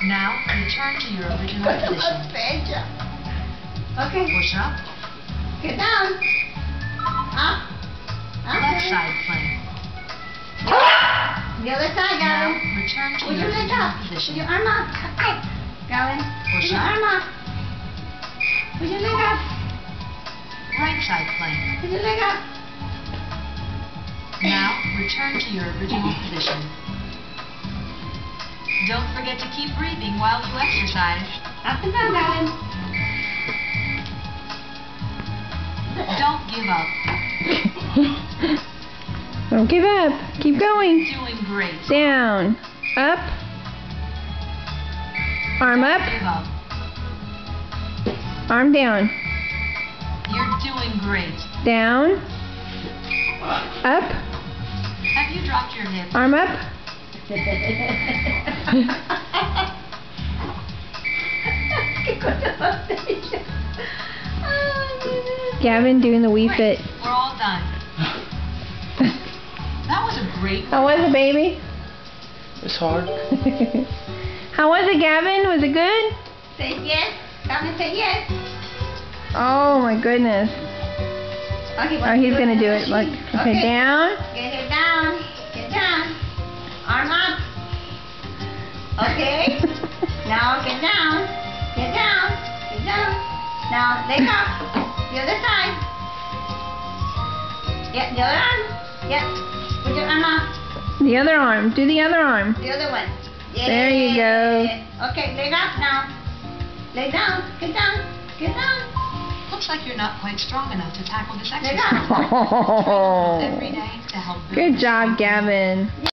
Now, return to your original position. Okay. Push up. Get down. Up. Left side plank. The other side, Now, Gavin. return to With your your leg original up. With position. your arm up. Okay. Gavin. With Push your up. arm up. With your leg up. Right side plank. With your leg up. Now, return to your original position. Don't forget to keep breathing while you exercise. Up and down, Gavin. Don't give up. Don't give up. Keep going. Doing great. Down. Up. Arm up. Give up. Arm down. You're doing great. Down. Up. Have you dropped your hip? Arm up. Gavin doing the Wii Great. Fit. We're all done. That was a great How was it, baby? It's hard. How was it, Gavin? Was it good? Say yes. Gavin, say yes. Oh my goodness. Okay, Oh, he's gonna do it. Look. Okay, down. Get it down. Get down. Arm up. Okay. Now get down. Get down. Get down. Now leg up. The other side. Yeah, the other arm. Yeah. Put your arm up. The other arm. Do the other arm. The other one. Yeah. There you go. Okay, leg up now. Lay down. Get down. Get down. Looks like you're not quite strong enough to tackle this Leg exercise. up. Oh, Every day to help build good job, Gavin.